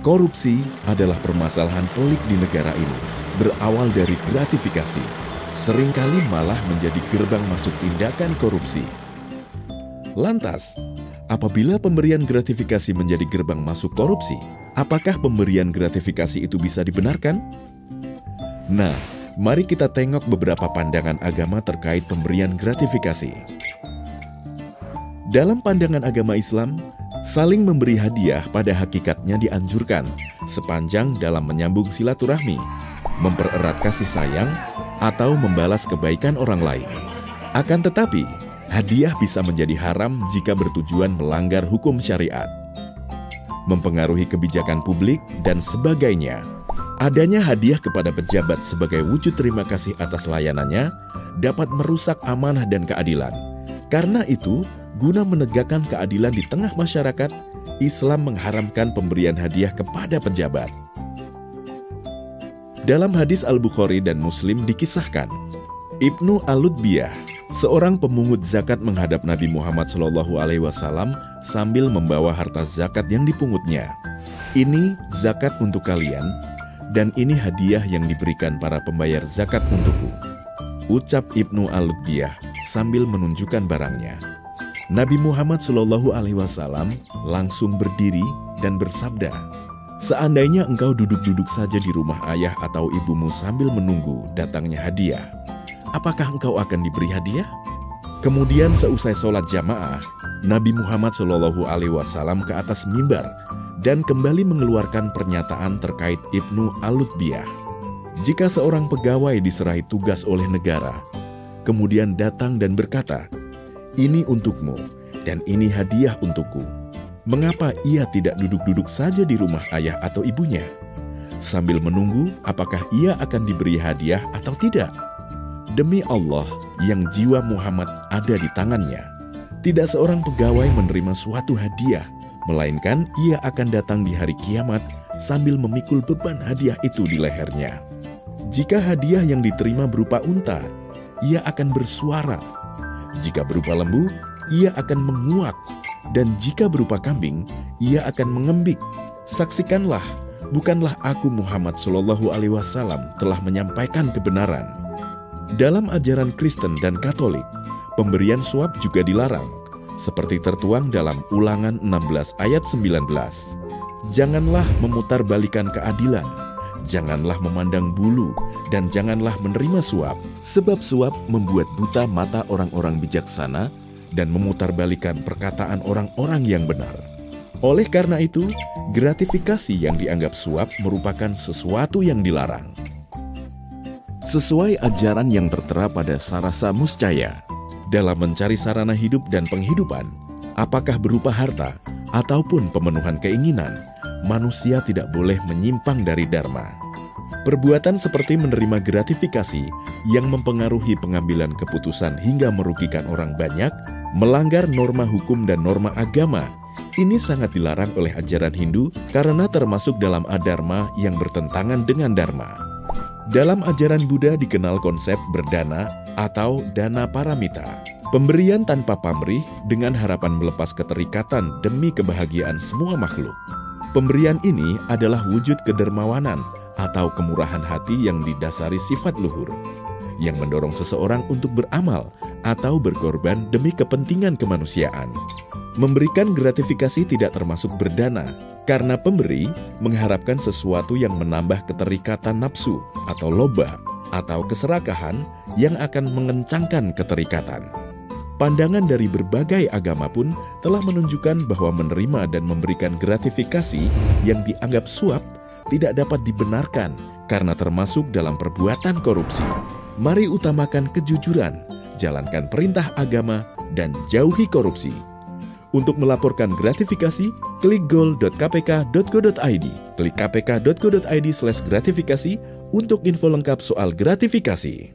Korupsi adalah permasalahan pelik di negara ini, berawal dari gratifikasi, seringkali malah menjadi gerbang masuk tindakan korupsi. Lantas, apabila pemberian gratifikasi menjadi gerbang masuk korupsi, apakah pemberian gratifikasi itu bisa dibenarkan? Nah, mari kita tengok beberapa pandangan agama terkait pemberian gratifikasi. Dalam pandangan agama Islam, saling memberi hadiah pada hakikatnya dianjurkan sepanjang dalam menyambung silaturahmi, mempererat kasih sayang, atau membalas kebaikan orang lain. Akan tetapi, hadiah bisa menjadi haram jika bertujuan melanggar hukum syariat, mempengaruhi kebijakan publik, dan sebagainya. Adanya hadiah kepada pejabat sebagai wujud terima kasih atas layanannya dapat merusak amanah dan keadilan. Karena itu, guna menegakkan keadilan di tengah masyarakat, Islam mengharamkan pemberian hadiah kepada pejabat. Dalam hadis Al-Bukhari dan Muslim dikisahkan, Ibnu Al-Lutbiyah, seorang pemungut zakat menghadap Nabi Muhammad SAW sambil membawa harta zakat yang dipungutnya. Ini zakat untuk kalian, dan ini hadiah yang diberikan para pembayar zakat untukku, ucap Ibnu Al-Lutbiyah sambil menunjukkan barangnya. Nabi Muhammad SAW langsung berdiri dan bersabda, "Seandainya engkau duduk-duduk saja di rumah ayah atau ibumu sambil menunggu datangnya hadiah, apakah engkau akan diberi hadiah?" Kemudian seusai sholat jamaah, Nabi Muhammad SAW ke atas mimbar dan kembali mengeluarkan pernyataan terkait Ibnu Al-Lutbiyah. Jika seorang pegawai diserahi tugas oleh negara, kemudian datang dan berkata, "Ini untukmu, dan ini hadiah untukku," mengapa ia tidak duduk-duduk saja di rumah ayah atau ibunya, sambil menunggu apakah ia akan diberi hadiah atau tidak? Demi Allah yang jiwa Muhammad ada di tangannya, tidak seorang pegawai menerima suatu hadiah, melainkan ia akan datang di hari kiamat sambil memikul beban hadiah itu di lehernya. Jika hadiah yang diterima berupa unta, ia akan bersuara. Jika berupa lembu, ia akan menguak. Dan jika berupa kambing, ia akan mengembik. Saksikanlah, bukanlah aku Muhammad SAW telah menyampaikan kebenaran. Dalam ajaran Kristen dan Katolik, pemberian suap juga dilarang, seperti tertuang dalam Ulangan 16 ayat 19. Janganlah memutarbalikan keadilan, janganlah memandang bulu, dan janganlah menerima suap, sebab suap membuat buta mata orang-orang bijaksana dan memutarbalikan perkataan orang-orang yang benar. Oleh karena itu, gratifikasi yang dianggap suap merupakan sesuatu yang dilarang. Sesuai ajaran yang tertera pada Sarasa Muscaya, dalam mencari sarana hidup dan penghidupan, apakah berupa harta ataupun pemenuhan keinginan, manusia tidak boleh menyimpang dari dharma. Perbuatan seperti menerima gratifikasi yang mempengaruhi pengambilan keputusan hingga merugikan orang banyak, melanggar norma hukum dan norma agama, ini sangat dilarang oleh ajaran Hindu karena termasuk dalam adharma yang bertentangan dengan dharma. Dalam ajaran Buddha dikenal konsep berdana atau dana paramita, pemberian tanpa pamrih dengan harapan melepas keterikatan demi kebahagiaan semua makhluk. Pemberian ini adalah wujud kedermawanan atau kemurahan hati yang didasari sifat luhur, yang mendorong seseorang untuk beramal atau berkorban demi kepentingan kemanusiaan. Memberikan gratifikasi tidak termasuk berdana, karena pemberi mengharapkan sesuatu yang menambah keterikatan nafsu atau loba, atau keserakahan yang akan mengencangkan keterikatan. Pandangan dari berbagai agama pun telah menunjukkan bahwa menerima dan memberikan gratifikasi yang dianggap suap tidak dapat dibenarkan karena termasuk dalam perbuatan korupsi. Mari utamakan kejujuran, jalankan perintah agama, dan jauhi korupsi. Untuk melaporkan gratifikasi, klik goal.kpk.go.id. Klik kpk.go.id/gratifikasi untuk info lengkap soal gratifikasi.